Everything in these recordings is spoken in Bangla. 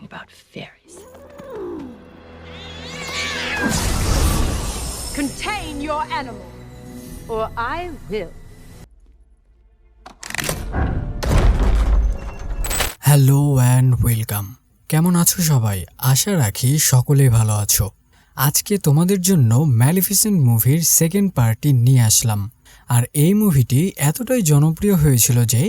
talking about fairies. Contain your animal, or I will. Hello and welcome. কেমন আছো সবাই? আশা রাখি সকলেই ভালো আছো। আজকে তোমাদের জন্য ম্যালিফিসেন্ট মুভির সেকেন্ড পার্টটি নিয়ে আসলাম। আর এই মুভিটি এতটাই জনপ্রিয় হয়েছিল যে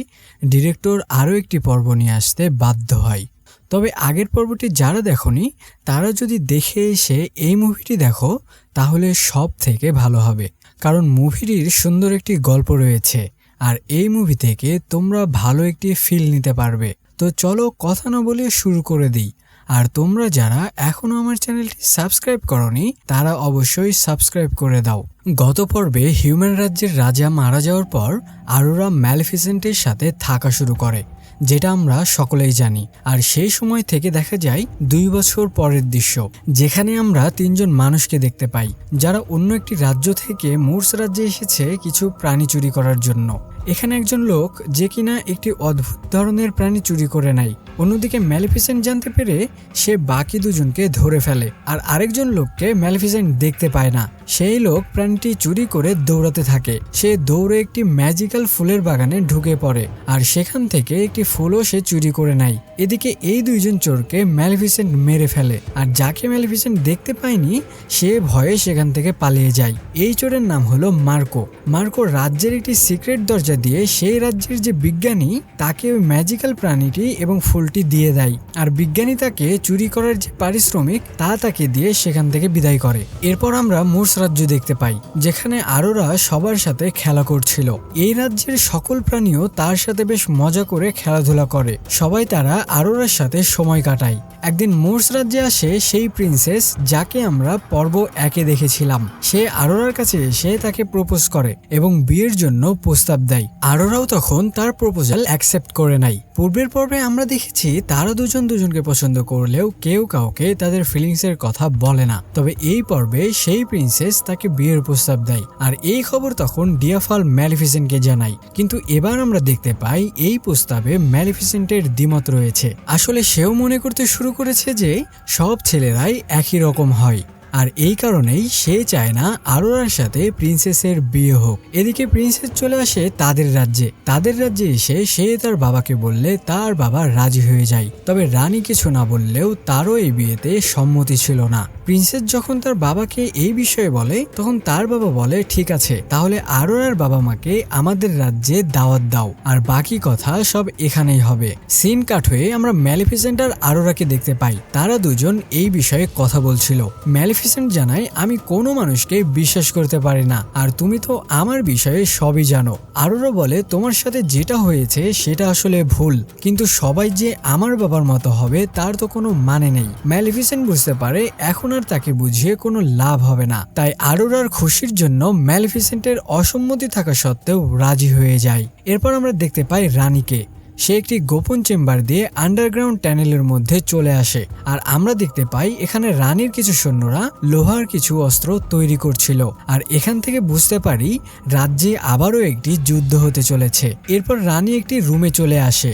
ডিরেক্টর আরও একটি পর্ব নিয়ে আসতে বাধ্য হয়। তবে আগের পর্বটি যারা দেখোনি তারা যদি দেখে এসে এই মুভিটি দেখো তাহলে সব থেকে ভালো হবে, কারণ মুভিটির সুন্দর একটি গল্প রয়েছে আর এই মুভি থেকে তোমরা ভালো একটি ফিল নিতে পারবে। তো চলো কথা না বলে শুরু করে দিই। আর তোমরা যারা এখনও আমার চ্যানেলটি সাবস্ক্রাইব করনি তারা অবশ্যই সাবস্ক্রাইব করে দাও। গত পর্বে হিউম্যান রাজ্যের রাজা মারা যাওয়ার পর আরোরা ম্যালিফিসেন্টের সাথে থাকা শুরু করে, যেটা আমরা সকলেই জানি। আর সেই সময় থেকে দেখা যায় 2 বছর পরের দৃশ্য, যেখানে আমরা 3 জন মানুষকে দেখতে পাই যারা অন্য একটি রাজ্য থেকে মুর্স রাজ্যে এসেছে কিছু প্রাণী চুরি করার জন্য। এখানে একজন লোক যে কিনা একটি অদ্ভুত ধরনের প্রাণী চুরি করে নেয়। অন্যদিকে ম্যালিফিসেন্ট জানতে পেরে সে বাকি দুজনকে ধরে ফেলে, আর আরেকজন লোককে ম্যালিফিসেন্ট দেখতে পায় না। সেই লোক প্রাণীটি চুরি করে দৌড়াতে থাকে। সে দৌড়ে একটি ম্যাজিক্যাল ফুলের বাগানে ঢুকে পড়ে আর সেখান থেকে একটি ফুলও সে চুরি করে নেয়। এদিকে এই 2 জন চোরকে ম্যালিফিসেন্ট মেরে ফেলে, আর যাকে ম্যালিফিসেন্ট দেখতে পায়নি সে ভয়ে সেখান থেকে পালিয়ে যায়। এই চোরের নাম হলো মার্কো। মার্কো রাজ্যের একটি সিক্রেট দরজা দিয়ে সেই রাজ্যের যে বিজ্ঞানী তাকে ওই ম্যাজিক্যাল প্রাণীটি এবং ফুলটি দিয়ে দেয়, আর বিজ্ঞানী তাকে চুরি করার যে পারিশ্রমিক তা তাকে দিয়ে সেখান থেকে বিদায় করে। এরপর আমরা মুর্স রাজ্য দেখতে পাই, যেখানে আরোরা সবার সাথে খেলা করছিল। এই রাজ্যের সকল প্রাণীও তার সাথে বেশ মজা করে খেলাধুলা করে। সবাই তারা আরোরার সাথে সময় কাটায়। একদিন মুর্স রাজ্যে আসে সেই প্রিন্সেস যাকে আমরা পর্ব 1-এ দেখেছিলাম। সে আরোরার কাছে এসে তাকে প্রপোজ করে এবং বিয়ের জন্য প্রস্তাব দেয়। আরোরাও তখন তার প্রপোজাল অ্যাকসেপ্ট করে নেয়। পূর্বের পর্বে আমরা দেখেছি তারা দুজনকে পছন্দ করলেও কেউ কাউকে তাদের ফিলিংসের কথা বলে না। তবে এই পর্বে সেই প্রিন্সেস তাকে বিয়ের প্রস্তাব দেয়, আর এই খবর তখন ডিয়াফাল ম্যালিফিসেন্টকে জানায়। কিন্তু এবার আমরা দেখতে পাই এই প্রস্তাবে ম্যালিফিসেন্টের দ্বিমত রয়েছে। আসলে সেও মনে করতে শুরু করেছে যে সব ছেলেরাই একই রকম হয়, আর এই কারণেই সে চায় না আরোরার সাথে প্রিন্সেসের বিয়ে হোক। এদিকে প্রিন্সেস চলে আসে তাদের রাজ্যে এসে সে তার বাবাকে বললে তার বাবা রাজি হয়ে যায়। তবে রানী কিছু না বললেও তারও এই বিয়েতে সম্মতি ছিল না। প্রিন্সেস যখন তার বাবাকে এই বিষয়ে বলে তখন তার বাবা বলে, ঠিক আছে, তাহলে আরোরার বাবা মাকে আমাদের রাজ্যে দাওয়াত দাও, আর বাকি কথা সব এখানেই হবে। সিন কাট হয়ে আমরা ম্যালিফিসেন্ট আর আরোরাকে দেখতে পাই। তারা দুজন এই বিষয়ে কথা বলছিল। ম্যালিফিসেন্ট জানায়, আমি কোনো মানুষকে বিশ্বাস করতে পারি না, আর তুমি তো আমার বিষয়ে সবই জানো। আরোরা বলে, তোমার সাথে যেটা হয়েছে সেটা আসলে ভুল, কিন্তু সবাই যে আমার বাবার মতো হবে তার তো কোনো মানে নেই। ম্যালিফিসেন্ট বুঝতে পারে এখন আর তাকে বুঝিয়ে কোনো লাভ হবে না, তাই আরোরার খুশির জন্য ম্যালিফিসেন্টের অসম্মতি থাকা সত্ত্বেও রাজি হয়ে যায়। এরপর আমরা দেখতে পাই রানীকে। সে একটি গোপন চেম্বার দিয়ে আন্ডারগ্রাউন্ড টানেলের মধ্যে চলে আসে, আর আমরা দেখতে পাই এখানে রানীর কিছু সৈন্যরা লোহার কিছু অস্ত্র তৈরি করছিল। আর এখান থেকে বুঝতে পারি রাজ্যে আবারও একটি যুদ্ধ হতে চলেছে। এরপর রানী একটি রুমে চলে আসে,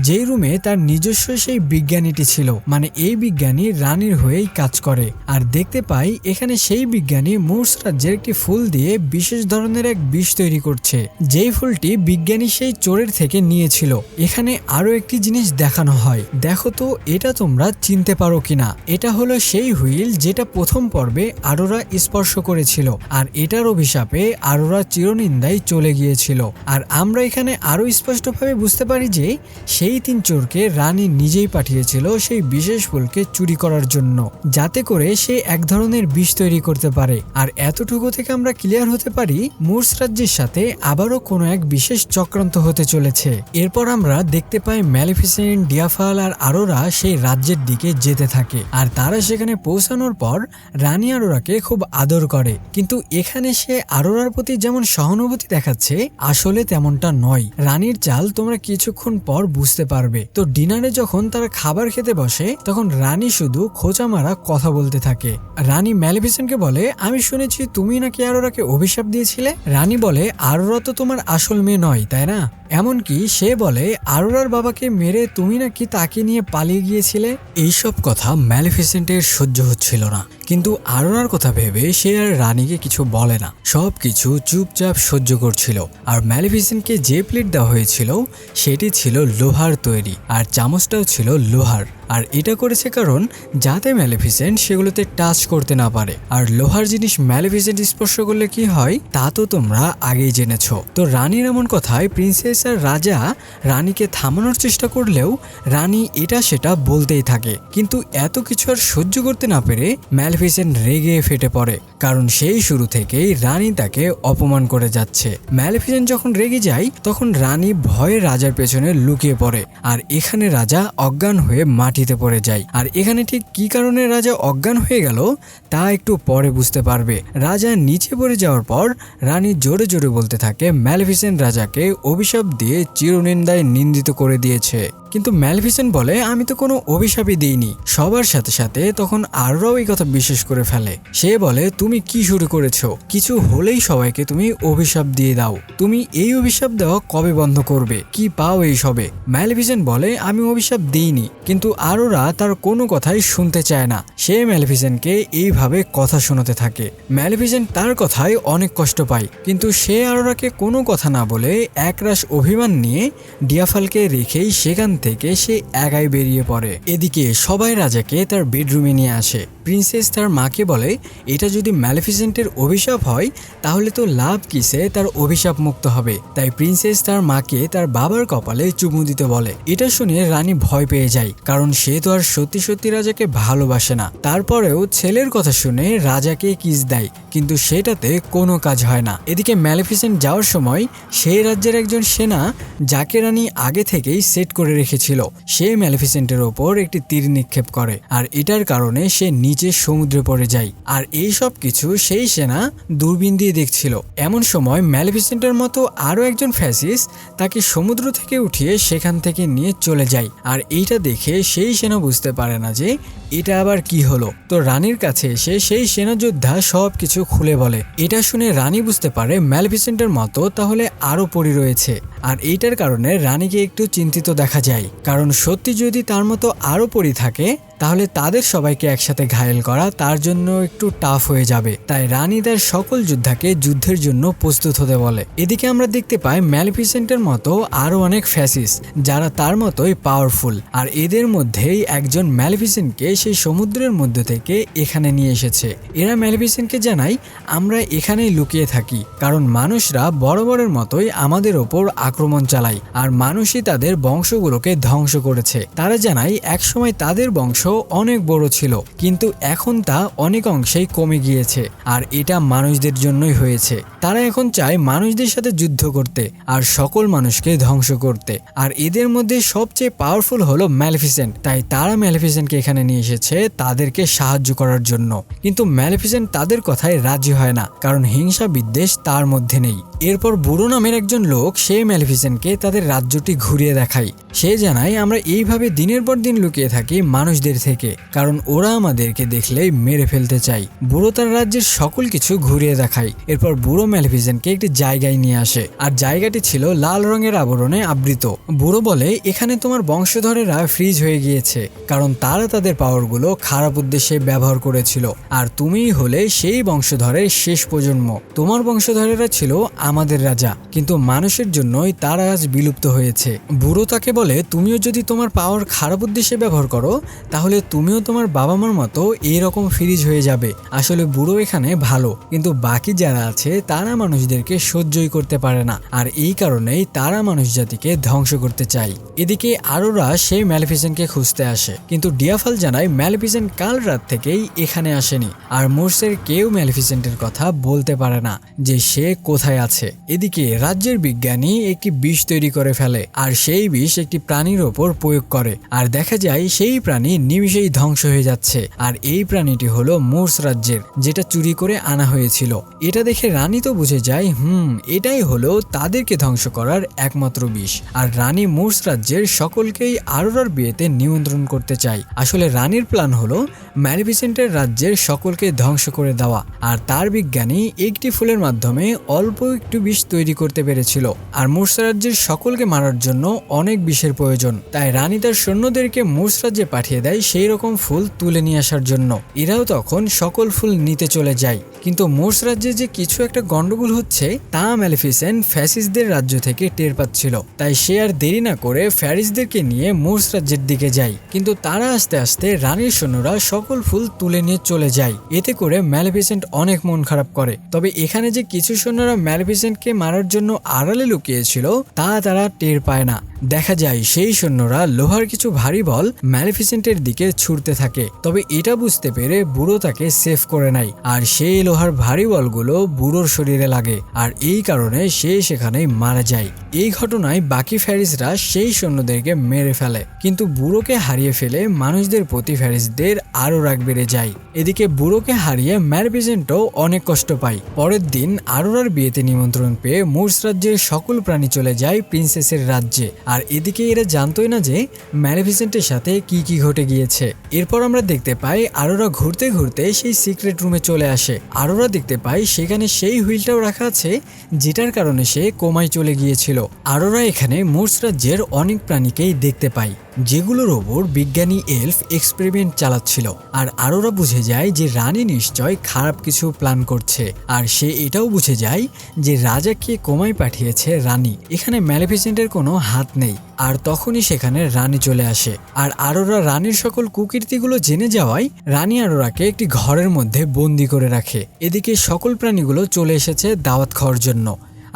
যেই রুমে তার নিজস্ব সেই বিজ্ঞানীটি ছিল, মানে এই বিজ্ঞানী রানীর হয়েই কাজ করে। আর দেখতে পাই এখানে সেই বিজ্ঞানী মুর্স রাজ্যের একটি ফুল দিয়ে বিশেষ ধরনের এক বিষ তৈরি করছে, যেই ফুলটি বিজ্ঞানী সেই চোরের থেকে নিয়েছিল। এখানে আরো একটি জিনিস দেখানো হয়, দেখো তো এটা তোমরা চিনতে পারো কিনা। এটা হলো সেই হুইল যেটা প্রথম পর্বে আরোরা স্পর্শ করেছিল, আর এটার অভিশাপে আরোরা চিরনিন্দায় চলে গিয়েছিল। আর আমরা এখানে আরো স্পষ্টভাবে বুঝতে পারি যে সেই 3 চোরকে রানী নিজেই পাঠিয়েছিল সেই বিশেষ ফুলকে চুরি করার জন্য, যাতে করে সে এক ধরনের বিষ তৈরি করতে পারে। আর এতটুকু থেকে আমরা ক্লিয়ার হতে পারি মুর্স রাজ্যের সাথে আবারও কোনো এক বিশেষ চক্রান্ত হতে চলেছে। এরপর আমরা দেখতে পাই ম্যালিফিসেন্ট, ডিয়াফাল আর আরোরা সেই রাজ্যের দিকে যেতে থাকে, আর তারা সেখানে পৌঁছানোর পর রানী আরোরাকে খুব আদর করে। কিন্তু এখানে সে আরোরার প্রতি যেমন সহানুভূতি দেখাচ্ছে আসলে তেমনটা নয়। রানীর চাল তোমরা কিছুক্ষণ পর বুঝতে বুঝতে পারবে। তো ডিনারে যখন তারা খাবার খেতে বসে তখন রানী শুধু খোঁচা মারা কথা বলতে থাকে। রানী ম্যালেফিসেন্টকে বলে, আমি শুনেছি তুমি নাকি আরোরাকে অভিশাপ দিয়েছিলে। রানী বলে, আরোরা তো তোমার আসল মেয়ে নয়, তাই না? এমনকি সে বলে, আরোরার বাবাকে মেরে তুমি নাকি তাকে নিয়ে পালিয়ে গিয়েছিলে। এইসব কথা ম্যালেফিসেন্টের সহ্য হচ্ছিল না, কিন্তু আরোরার কথা ভেবে সে আর রানীকে কিছু বলে না, সবকিছু চুপচাপ সহ্য করছিল। আর ম্যালেফিসেন্টকে যে প্লেট দেওয়া হয়েছিল সেটি ছিল লোহার তৈরি, আর চামচটাও ছিল লোহার। আর এটা করেছে কারণ যাতে ম্যালেফিসেন্ট সেগুলোতে টাচ করতে না পারে। আর লোহার জিনিস ম্যালেফিসেন্ট স্পর্শ করলে কি হয় তা তো তোমরা আগেই জেনেছো। তো রানীর এমন কথায় প্রিন্সেস আর রাজা রানীকে থামানোর চেষ্টা করলেও রানী এটা সেটা বলতেই থাকে। কিন্তু এত কিছু আর সহ্য করতে না পেরে ম্যালেফিসেন্ট রেগে ফেটে পড়ে, কারণ সেই শুরু থেকেই রানী তাকে অপমান করে যাচ্ছে। ম্যালেফিসেন্ট যখন রেগে যায় তখন রানী ভয়ে রাজার পেছনে লুকিয়ে পড়ে, আর এখানে রাজা অজ্ঞান হয়ে মাটিতে পড়ে যায়। আর এখানে ঠিক কি কারণে রাজা অজ্ঞান হয়ে গেল তা একটু পরে বুঝতে পারবে। রাজা নিচে পড়ে যাওয়ার পর রানী জোরে জোরে বলতে থাকে ম্যালেফিসেন্ট রাজাকে অভিশাপ দিয়ে চিরনিন্দায় নিন্দিত করে দিয়েছে। কিন্তু ম্যালেফিসেন্ট বলে, আমি তো কোনো অভিশাপই দিইনি। সবার সাথে সাথে তখন আরোরাও এই কথা বিশ্বাস করে ফেলে। সে বলে, তুমি কি শুরু করেছো? কিছু হলেই সবাইকে তুমি অভিশাপ দিয়ে দাও। তুমি এই অভিশাপ দেওয়া কবে বন্ধ করবে? কি পাও এই সবে? ম্যালেফিসেন্ট বলে, আমি অভিশাপ দিইনি। কিন্তু আরোরা তার কোনো কথাই শুনতে চায় না। সে ম্যালেফিসেন্টকে এইভাবে কথা শোনাতে থাকে। ম্যালেফিসেন্ট তার কথায় অনেক কষ্ট পায়, কিন্তু সে আরোরাকে কোনো কথা না বলে একরাশ অভিমান নিয়ে ডিয়াফালকে রেখেই সেখান থেকে সে একাই বেরিয়ে পড়ে। এদিকে সবাই রাজাকে তার বেডরুমে নিয়ে আসে। প্রিন্সেস তার মাকে বলে, এটা যদি ম্যালেফিসেন্টের অভিশাপ হয় তাহলে তো লাভ কিসে তার অভিশাপ মুক্ত হবে। তাই প্রিন্সেস তার মাকে তার বাবার কপালে চুমু দিতে বলে। এটা শুনে রানী ভয় পেয়ে যায়, কারণ সে তো আর সত্যি সত্যি রাজাকে ভালোবাসে না। তারপরেও ছেলের কথা শুনে রাজাকে কিস দেয়, কিন্তু সেটাতে কোনো কাজ হয় না। এদিকে ম্যালেফিসেন্ট যাওয়ার সময় সেই রাজ্যের একজন সেনা যাকে রানী আগে থেকেই সেট করে রেখেছিল সে ম্যালেফিসেন্টের ওপর একটি তীর নিক্ষেপ করে, আর এটার কারণে সে নিচে সমুদ্রে পড়ে যায়। আর এই সব কিছু সেই সেনা দূরবীন দিয়ে দেখছিল। এমন সময় ম্যালেফিসেন্টের মতো আরো একজন ফ্যাসিস্ট তাকে সমুদ্র থেকে উঠিয়ে সেখান থেকে নিয়ে চলে যায়। আর এইটা দেখে সেই সেনা বুঝতে পারে না যে এটা আবার কি হলো। তো রানীর কাছে এসে সেই সেনা যোদ্ধা সবকিছু খুলে বলে। এটা শুনে রানী বুঝতে পারে ম্যালেফিসেন্টের মতো তাহলে আরো পরী রয়েছে। আর এইটার কারণে রানীকে একটু চিন্তিত দেখা যায়, কারণ সত্যি যদি তার মতো আরো পরী থাকে তাহলে তাদের সবাইকে একসাথে ঘায়েল করা তার জন্য একটু টাফ হয়ে যাবে। তাই রানী তার সকল যোদ্ধাকে যুদ্ধের জন্য প্রস্তুত হতে বলে। এদিকে আমরা দেখতে পাই ম্যালেফিসেন্টের মতো আরো অনেক ফ্যাসিস্ট যারা তার মতোই পাওয়ারফুল, আর এদের মধ্যেই একজন ম্যালেফিসেন্টকে সেই সমুদ্রের মধ্যে থেকে এখানে নিয়ে এসেছে। এরা ম্যালেফিসেন্টকে জানায়, আমরা এখানেই লুকিয়ে থাকি কারণ মানুষরা বরাবরের মতোই আমাদের ওপর আক্রমণ চালায়, আর মানুষই তাদের বংশগুলোকে ধ্বংস করেছে। তারা জানায় একসময় তাদের বংশ অনেক বড় ছিল, কিন্তু এখন তা অনেক অংশেই কমে গিয়েছে, আর এটা মানুষদের জন্যই হয়েছে। তারা এখন চায় মানুষদের সাথে যুদ্ধ করতে আর সকল মানুষকে ধ্বংস করতে। আর এদের মধ্যে সবচেয়ে পাওয়ারফুল হলো ম্যালেফিসেন্ট, তাই তারা ম্যালেফিসেন্টকে এখানে নিয়ে এসেছে তাদেরকে সাহায্য করার জন্য। কিন্তু ম্যালেফিসেন্ট তাদের কথায় রাজি হয় না, কারণ হিংসা বিদ্বেষ তার মধ্যে নেই। এরপর বুড়ো নামের একজন লোক সে ম্যালেফিসেন্টকে তাদের রাজ্যটি ঘুরিয়ে দেখায়। সে জানায়, আমরা এইভাবে দিনের পর দিন লুকিয়ে থাকি মানুষদের থেকে, কারণ ওরা আমাদেরকে দেখলেই মেরে ফেলতে চায়। বুড়ো তার রাজ্যের সকল কিছু ঘুরিয়ে দেখায়। এরপর বুড়ো ম্যালেফিসেন্টকে একটি জায়গায় নিয়ে আসে, আর জায়গাটি ছিল লাল রঙের আবরণে আবৃত। বুড়ো বলে, এখানে তোমার বংশধরেরা ফ্রিজ হয়ে গিয়েছে, কারণ তারা তাদের পাওয়ারগুলো খারাপ উদ্দেশ্যে ব্যবহার করেছিল, আর তুমিই হলে সেই বংশধরের শেষ প্রজন্ম। তোমার বংশধরেরা ছিল আমাদের রাজা, কিন্তু মানুষের জন্যই তারা আজ বিলুপ্ত হয়েছে। বুড়ো তাকে বলে, তুমিও যদি তোমার পাওয়ার খারাপ উদ্দেশ্যে ব্যবহার করো তাহলে তুমিও তোমার বাবা মার মতো এইরকম ফ্রিজ হয়ে যাবে। আসলে বুড়ো এখানে ভালো, কিন্তু বাকি যারা আছে তারা মানুষদেরকে সহ্যই করতে পারে না, আর এই কারণেই তারা মানুষ জাতিকে ধ্বংস করতে চায়। এদিকে আরোরা সেই ম্যালেফিসেন্টকে খুঁজতে আসে, কিন্তু ডিয়াফাল জানায় ম্যালেফিসেন্ট কাল রাত থেকেই এখানে আসেনি, আর মোর্সের কেউ ম্যালেফিসেন্টের কথা বলতে পারে না যে সে কোথায় আছে। এদিকে রাজ্যের বিজ্ঞানী একটি বিষ তৈরি করে ফেলে, আর সেই বিষ একটি প্রাণীর ওপর প্রয়োগ করে, আর দেখা যায় সেই প্রাণী নিমিষেই ধ্বংস হয়ে যাচ্ছে। আর এই প্রাণীটি হলো মোর্স রাজ্যের, যেটা চুরি করে আনা হয়েছিল। এটা দেখে রানী তো বুঝে যায় এটাই হলো তাদেরকে ধ্বংস করার একমাত্র বিষ। আর রানী মোর্স রাজ্যের সকলকেই আরোরার বিয়েতে নিমন্ত্রণ করতে চায়। আসলে রানীর প্ল্যান হলো ম্যালিফিসেন্টের রাজ্যের সকলকে ধ্বংস করে দেওয়া। আর তার বিজ্ঞানী একটি ফুলের মাধ্যমে অল্প একটু বিষ তৈরি করতে পেরেছিল। আর মোর্স রাজ্যের সকলকে মারার জন্য অনেক বিষের প্রয়োজন, তাই রানী তার সৈন্যদেরকে মোর্স রাজ্যে পাঠিয়ে দেয় সেই রকম ফুল তুলে নিয়ে আসার জন্য। এরাও তখন সকল ফুল নিতে চলে যায়। কিন্তু মোর্স রাজ্যে যে কিছু একটা গন্ডগোল হচ্ছে তা ম্যালিফিসেন্ট ফ্যাসিস্টদের রাজ্য থেকে টের পাচ্ছিল। তাই সে আর দেরি না করে ফ্যারিসদেরকে নিয়ে মোর্স রাজ্যের দিকে যায়। কিন্তু তারা আস্তে আস্তে রানীর সৈন্যরা সকল ফুল তুলে নিয়ে চলে যায়। এতে করে ম্যালিফিসেন্ট অনেক মন খারাপ করে। তবে এখানে যে কিছু সৈন্যরা ম্যালিফিসেন্টকে মারার জন্য আড়ালে লুকিয়েছিল তা তারা টের পায় না। দেখা যায় সেই সৈন্যরা লোহার কিছু ভারী বল ম্যালিফিসেন্টের দিকে ছুড়তে থাকে। তবে এটা বুঝতে পেরে বুড়ো তাকে সেভ করে নেয়। আর সেই লোহার ভারী বলগুলো বুড়োর শরীরে লাগে, আর এই কারণে সে সেখানেই মারা যায়। এই ঘটনায় বাকি ফ্যারিসরা সেই সৈন্যদেরকে মেরে ফেলে। কিন্তু বুড়োকে হারিয়ে ফেলে মানুষদের প্রতি ফ্যারিসদের আরো রাগ বেড়ে যায়। এদিকে বুড়োকে হারিয়ে ম্যালিফিসেন্টও অনেক কষ্ট পায়। পরের দিন আরোরার বিয়েতে নিমন্ত্রণ পেয়ে মোর্স রাজ্যের সকল প্রাণী চলে যায় প্রিন্সেসের রাজ্যে। আর এদিকে এরা জানতোই না যে ম্যালিফিসেন্টের সাথে কি কি ঘটে গিয়েছে। এরপর আমরা দেখতে পাই আরোরা ঘুরতে ঘুরতে সেই সিক্রেট রুমে চলে আসে। আরোরা দেখতে পাই সেখানে সেই হুইলটাও রাখা আছে যেটার কারণে সে কোমায় চলে গিয়েছিল। আরোরা এখানে মোর্স রাজ্যের অনেক প্রাণীকেই দেখতে পায় যেগুলোর ওপর বিজ্ঞানী এলফ এক্সপেরিমেন্ট চালাচ্ছিল। আর আরোরা বুঝে যায় যে রানী নিশ্চয় খারাপ কিছু প্ল্যান করছে। আর সে এটাও বুঝে যায় যে রাজাকে কোমায় পাঠিয়েছে রানী, এখানে ম্যালিফিসেন্টের কোনো হাত নেই। আর তখনই সেখানে রানী চলে আসে। আর আরোরা রানীর সকল কুকীর্তিগুলো জেনে যাওয়ায় রানী আরোরাকে একটি ঘরের মধ্যে বন্দি করে রাখে। এদিকে সকল প্রাণীগুলো চলে এসেছে দাওয়াত খাওয়ার জন্য।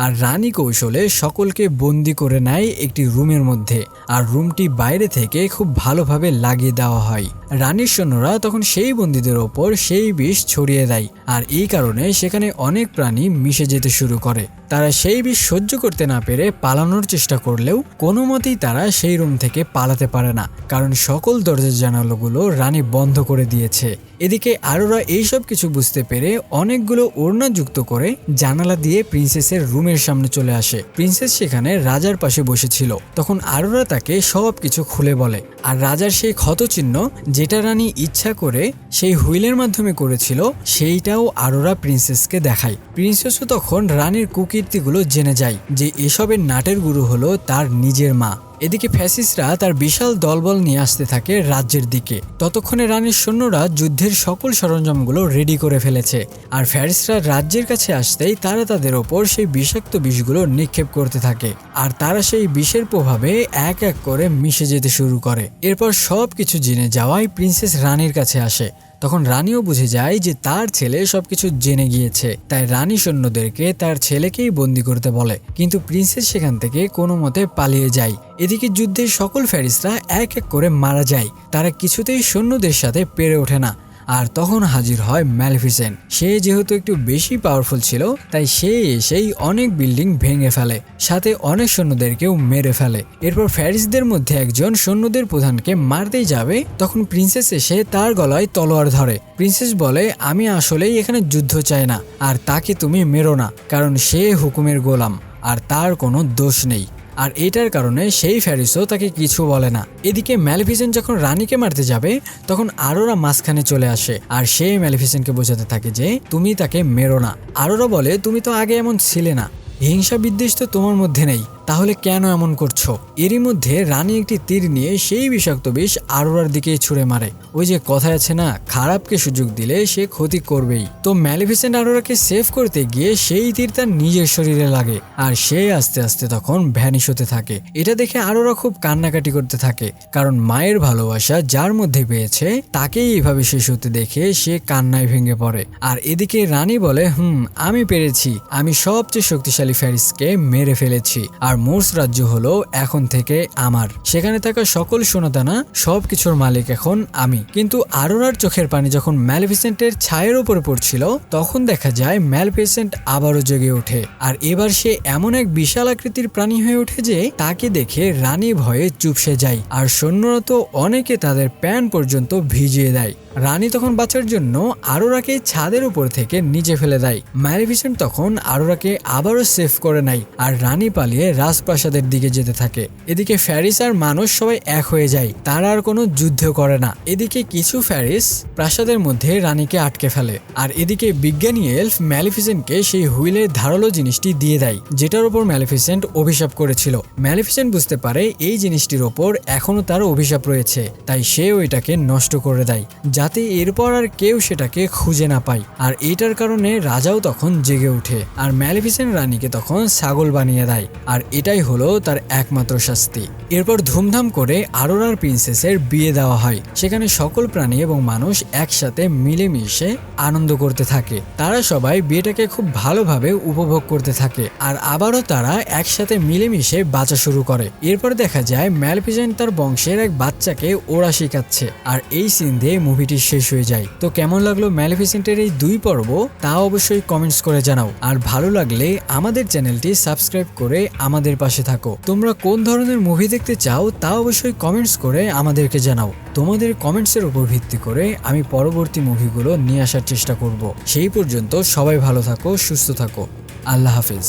আর রানী কৌশলে সকলকে বন্দি করে নেয় একটি রুমের মধ্যে। আর রুমটি বাইরে থেকে খুব ভালোভাবে লাগিয়ে দেওয়া হয়। রানীর সৈন্যরা তখন সেই বন্দীদের ওপর সেই বিষ ছড়িয়ে দেয়। আর এই কারণে সেখানে অনেক প্রাণী মিশে যেতে শুরু করে। তারা সেই বিষ সহ্য করতে না পেরে পালানোর চেষ্টা করলেও কোনো মতেই তারা সেই রুম থেকে পালাতে পারে না, কারণ সকল দরজা জানালাগুলো রানী বন্ধ করে দিয়েছে। এদিকে আরোরা এইসব কিছু বুঝতে পেরে অনেকগুলো ওড়না যুক্ত করে জানালা দিয়ে প্রিন্সেসের রুমের সামনে চলে আসে। প্রিন্সেস সেখানে রাজার পাশে বসেছিল। তখন আরোরা তাকে সব কিছু খুলে বলে। আর রাজার সেই ক্ষতচিহ্ন যেটা রানী ইচ্ছা করে সেই হুইলের মাধ্যমে করেছিল সেইটাও আরোরা প্রিন্সেসকে দেখায়। প্রিন্সেসও তখন রানীর কুকীর্তিগুলো জেনে যায় যে এসবের নাটের গুরু হলো তার নিজের মা। এদিকে ফ্যাসিস্টরা তার বিশাল দলবল নিয়ে আসতে থাকে রাজ্যের দিকে। ততক্ষণে রানীর সৈন্যরা যুদ্ধের সকল সরঞ্জামগুলো রেডি করে ফেলেছে। আর ফ্যারিসরা রাজ্যের কাছে আসতেই তারা তাদের ওপর সেই বিষাক্ত বিষগুলো নিক্ষেপ করতে থাকে। আর তারা সেই বিষের প্রভাবে এক এক করে মিশে যেতে শুরু করে। এরপর সব কিছু জেনে যাওয়ায় প্রিন্সেস রানীর কাছে আসে। তখন রানীও বুঝে যায় যে তার ছেলে সবকিছু জেনে গিয়েছে, তাই রানী সৈন্যদেরকে তার ছেলেকেই বন্দি করতে বলে। কিন্তু প্রিন্সেস সেখান থেকে কোনো মতে পালিয়ে যায়। এদিকে যুদ্ধের সকল ফ্যারিসরা এক এক করে মারা যায়। তারা কিছুতেই সৈন্যদের সাথে পেরে ওঠে না। আর তখন হাজির হয় ম্যালিফিসেন্ট। সে যেহেতু একটু বেশি পাওয়ারফুল ছিল তাই সে এসেই অনেক বিল্ডিং ভেঙে ফেলে, সাথে অনেক সৈন্যদেরকেও মেরে ফেলে। এরপর ফ্যারিসদের মধ্যে একজন সৈন্যদের প্রধানকে মারতেই যাবে, তখন প্রিন্সেস এসে তার গলায় তলোয়ার ধরে। প্রিন্সেস বলে, আমি আসলেই এখানে যুদ্ধ চাই না, আর তাকে তুমি মেরো না, কারণ সে হুকুমের গোলাম আর তার কোনো দোষ নেই। আর এটার কারণে সেই ফ্যারিসও তাকে কিছু বলে না। এদিকে ম্যালিফিসেন্ট যখন রানীকে মারতে যাবে তখন আরোরা মাঝখানে চলে আসে। আর সে ম্যালিফিসেন্টকে বোঝাতে থাকে যে তুমি তাকে মেরো না। আরোরা বলে, তুমি তো আগে এমন ছিলে না, হিংসা বিদ্বেষ তো তোমার মধ্যে নেই, তাহলে কেন এমন করছো? এরই মধ্যে রানী একটি তীর নিয়ে সেই বিষাক্ত বিষ আরোরার দিকে ছুঁড়ে মারে। ওই যে কথা আছে না, খারাপকে সুযোগ দিলে সে ক্ষতি করবেই। তো ম্যালিফিসেন্ট আরোরাকে সেভ করতে গিয়ে সেই তীর তার নিজের শরীরে লাগে। আর সে আস্তে আস্তে তখন ভ্যানিশ হতে থাকে। এটা দেখে আরোরা খুব কান্নাকাটি করতে থাকে, কারণ মায়ের ভালোবাসা যার মধ্যে পেয়েছে তাকেই এভাবে শেষ হতে দেখে সে কান্নায় ভেঙে পড়ে। আর এদিকে রানী বলে, আমি পেরেছি, আমি সবচেয়ে শক্তিশালী ফ্যারিসকে মেরে ফেলেছি। আর মোর্স রাজ্য হলো এখন থেকে আমার। সেখানে থাকা সকল সোনাদানা সবকিছুর মালিক এখন আমি। কিন্তু আরোরার চোখের পানি যখন ম্যালেফিসেন্টের ছায়ের উপরে পড়ছিল তখন দেখা যায় ম্যালেফিসেন্ট আবারও জেগে ওঠে। আর এবার সে এমন এক বিশাল আকৃতির প্রাণী হয়ে ওঠে যে তাকে দেখে রানী ভয়ে চুপসে যায়, আর সৈন্যরা তো অনেকে তাদের প্যান্ট পর্যন্ত ভিজিয়ে দেয়। রানী তখন বাঁচার জন্য আরোরাকে ছাদের উপর থেকে নিচে ফেলে দেয়। ম্যালেফিসেন্ট তখন আরোরাকে আবারও সেভ করে নেয়, আর রানী পালিয়ে রাজপ্রাসাদের দিকে যেতে থাকে। এদিকে ফ্যারিস আর মানুষ সবাই এক হয়ে যায়, তারা আর কোনো যুদ্ধ করে না। এদিকে কিছু ফ্যারিস প্রাসাদের মধ্যে রানীকে আটকে ফেলে, আর এদিকে বিজ্ঞানী এলফ ম্যালেফিসেন্টকে সেই হুইলের ধারালো জিনিসটি দিয়ে দেয় যেটার উপর ম্যালেফিসেন্ট অভিশাপ করেছিল। ম্যালেফিসেন্ট বুঝতে পারে এই জিনিসটির ওপর এখনো তার অভিশাপ রয়েছে, তাই সে ওইটাকে নষ্ট করে দেয় যাতে এরপর আর কেউ সেটাকে খুঁজে না পায়। আর এইটার কারণে রাজাও তখন জেগে ওঠে, আর ম্যালেফিসেন্ট রানীকে তখন ছাগল বানিয়ে দেয়, আর এটাই হলো তার একমাত্র শাস্তি। এরপর ধুমধাম করে আরোরার প্রিন্সেসের বিয়ে দেওয়া হয়। সেখানে সকল প্রাণী এবং মানুষ একসাথে মিলেমিশে আনন্দ করতে থাকে। তারা সবাই বিয়েটাকে খুব ভালোভাবে উপভোগ করতে থাকে, আর আবারও তারা একসাথে মিলেমিশে বাঁচা শুরু করে। এরপর দেখা যায় ম্যালেফিসেন্ট তার বংশের এক বাচ্চাকে ওরা শেখাচ্ছে, আর এই সিন দিয়ে মুভিটি শেষ হয়ে যায়। তো কেমন লাগলো ম্যালেফিসেন্টের এই 2 পর্ব তা অবশ্যই কমেন্টস করে জানাও, আর ভালো লাগলে আমাদের চ্যানেলটি সাবস্ক্রাইব করে আমাদের পাশে থাকো। তোমরা কোন ধরনের মুভি দেখতে চাও তা অবশ্যই কমেন্টস করে আমাদেরকে জানাও। তোমাদের কমেন্টসের উপর ভিত্তি করে আমি পরবর্তী মুভিগুলো নিয়ে আসার চেষ্টা করব। সেই পর্যন্ত সবাই ভালো থাকো, সুস্থ থাকো। আল্লাহ হাফেজ।